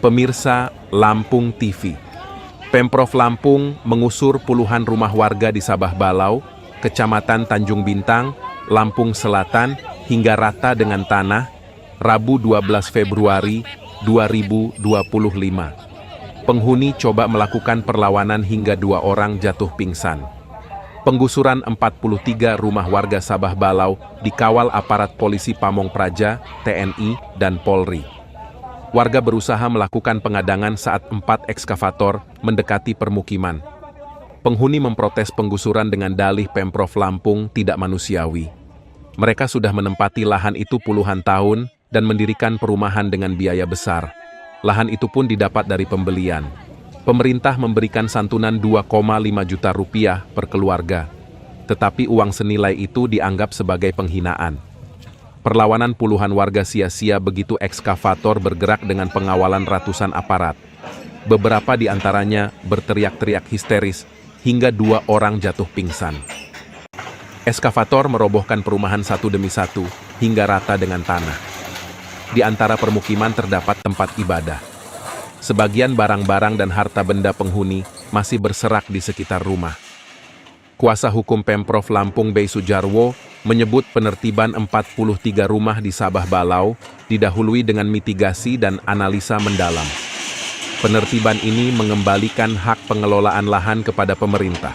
Pemirsa Lampung TV, Pemprov Lampung mengusur puluhan rumah warga di Sabah Balau, Kecamatan Tanjung Bintang, Lampung Selatan, hingga rata dengan tanah, Rabu 12 Februari 2025. Penghuni coba melakukan perlawanan hingga 2 orang jatuh pingsan. Penggusuran 43 rumah warga Sabah Balau dikawal aparat polisi Pamong Praja, TNI, dan Polri. Warga berusaha melakukan pengadangan saat 4 ekskavator mendekati permukiman. Penghuni memprotes penggusuran dengan dalih Pemprov Lampung tidak manusiawi. Mereka sudah menempati lahan itu puluhan tahun dan mendirikan perumahan dengan biaya besar. Lahan itu pun didapat dari pembelian. Pemerintah memberikan santunan 2,5 juta rupiah per keluarga. Tetapi uang senilai itu dianggap sebagai penghinaan. Perlawanan puluhan warga sia-sia begitu ekskavator bergerak dengan pengawalan ratusan aparat. Beberapa di antaranya berteriak-teriak histeris hingga 2 orang jatuh pingsan. Ekskavator merobohkan perumahan satu demi satu hingga rata dengan tanah. Di antara permukiman terdapat tempat ibadah. Sebagian barang-barang dan harta benda penghuni masih berserak di sekitar rumah. Kuasa hukum Pemprov Lampung Bey Sujarwo menyebut penertiban 43 rumah di Sabah Balau didahului dengan mitigasi dan analisa mendalam. Penertiban ini mengembalikan hak pengelolaan lahan kepada pemerintah.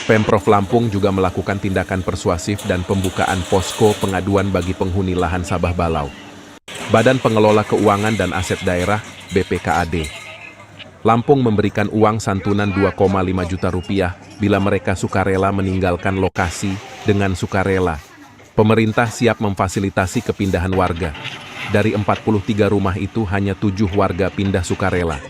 Pemprov Lampung juga melakukan tindakan persuasif dan pembukaan posko pengaduan bagi penghuni lahan Sabah Balau. Badan Pengelola Keuangan dan Aset Daerah, BPKAD. Lampung memberikan uang santunan 2,5 juta rupiah bila mereka sukarela meninggalkan lokasi dengan sukarela. Pemerintah siap memfasilitasi kepindahan warga. Dari 43 rumah itu hanya 7 warga pindah sukarela.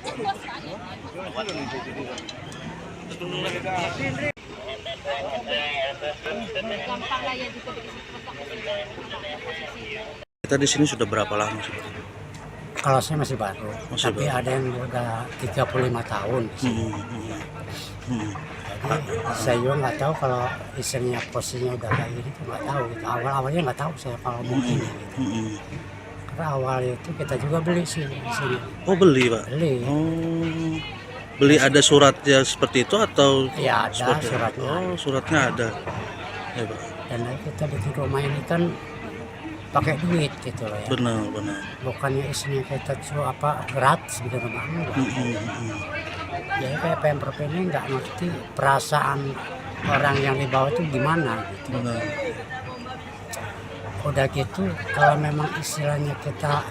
Kita di sini sudah berapa lama sih? Kalau saya masih baru, tapi ada yang udah 35 tahun di sini. Jadi saya juga nggak tahu kalau istrinya posisinya udah kayak gini, nggak tahu. Gitu. Awalnya nggak tahu saya kalau mau ini. Gitu. Karena awal itu kita juga beli sih di sini. Oh beli Pak? Beli. Oh, beli ada suratnya seperti itu atau? Ya ada suratnya. Oh suratnya ada. Ya Pak. Dan kita bikin rumah ini kan pakai duit gitu loh ya. Benar. Bukannya isinya kita cuma gratis bikin rumah enggak. Jadi kayak Pemprov ini nggak ngerti perasaan orang yang di bawah itu gimana gitu. Benar. Udah gitu kalau memang istilahnya kita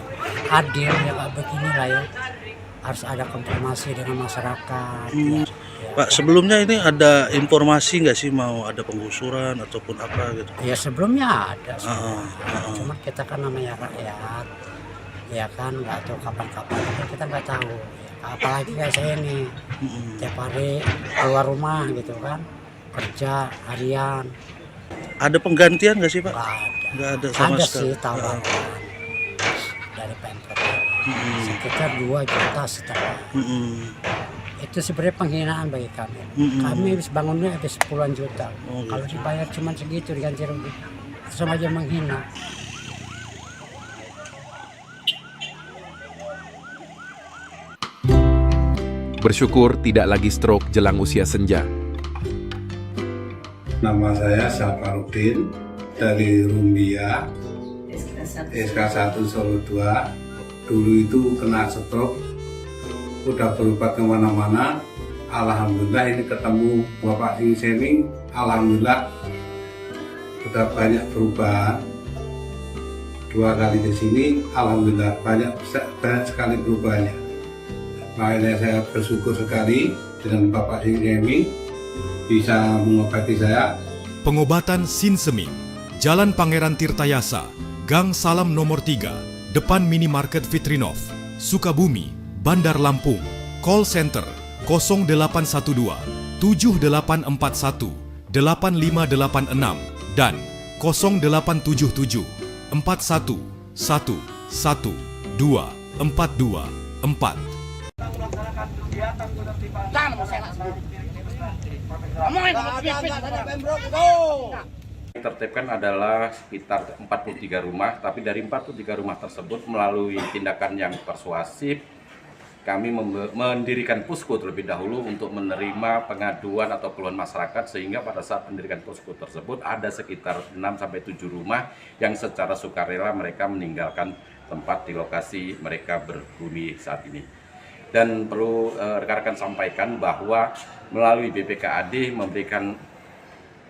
adil ya kayak begini lah ya, harus ada konfirmasi dengan masyarakat. Ya. Pak, sebelumnya ini ada informasi nggak sih mau ada penggusuran ataupun apa gitu? Ya sebelumnya ada, cuma kita kan namanya rakyat, ya kan nggak tahu kapan-kapan, kita nggak tahu. Ya, apalagi kayak saya nih, tiap hari keluar rumah gitu kan, kerja harian. Ada penggantian nggak sih Pak? Nggak ada. Nggak ada sama ada sekali. Sih tawaran dari Pemprov, sekitar 2 juta setengah. Itu sebenarnya penghinaan bagi kami. Kami habis bangunnya habis puluhan juta. Kalau dibayar cuma segitu diganti rugi, sama aja menghina. Bersyukur tidak lagi stroke jelang usia senja. Nama saya Safarudin dari Rumbia, SK1 Solo 2. Dulu itu kena stroke, udah berobat kemana-mana. Alhamdulillah ini ketemu Bapak Sini, alhamdulillah sudah banyak perubahan. 2 kali di sini, alhamdulillah banyak sekali perubahannya. Makanya saya bersyukur sekali dengan Bapak Sini bisa mengobati saya. Pengobatan Sinseming, Jalan Pangeran Tirtayasa, Gang Salam nomor 3, depan Minimarket Fitrinov, Sukabumi, Bandar Lampung. Call Center 0812 7841 8586 dan 0877 41 112 424. Tertibkan adalah sekitar 43 rumah, tapi dari 43 rumah tersebut melalui tindakan yang persuasif, kami mendirikan posko terlebih dahulu untuk menerima pengaduan atau keluhan masyarakat, sehingga pada saat mendirikan posko tersebut ada sekitar 6-7 rumah yang secara sukarela mereka meninggalkan tempat di lokasi mereka berhuni saat ini. Dan perlu rekan-rekan sampaikan bahwa melalui BPKAD memberikan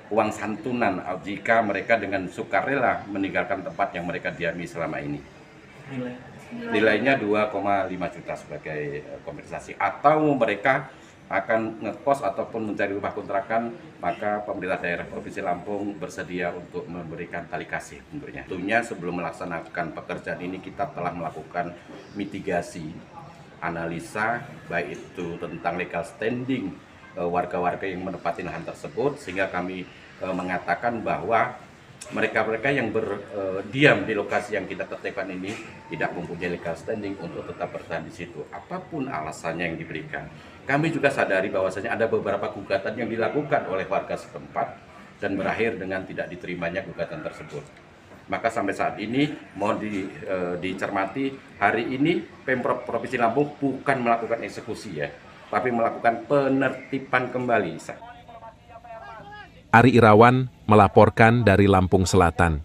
uang santunan jika mereka dengan sukarela meninggalkan tempat yang mereka diami selama ini. Nilainya 2,5 juta sebagai kompensasi, atau mereka akan ngekos ataupun mencari rumah kontrakan, maka pemerintah daerah Provinsi Lampung bersedia untuk memberikan tali kasih tentunya. Tentunya sebelum melaksanakan pekerjaan ini kita telah melakukan mitigasi, analisa baik itu tentang legal standing warga-warga yang menempati lahan tersebut, sehingga kami mengatakan bahwa mereka-mereka yang berdiam di lokasi yang kita tetapkan ini tidak mempunyai legal standing untuk tetap bertahan di situ, apapun alasannya yang diberikan. Kami juga sadari bahwasanya ada beberapa gugatan yang dilakukan oleh warga setempat dan berakhir dengan tidak diterimanya gugatan tersebut. Maka sampai saat ini mohon dicermati, hari ini Pemprov Provinsi Lampung bukan melakukan eksekusi ya, tapi melakukan penertiban kembali. Ari Irawan melaporkan dari Lampung Selatan.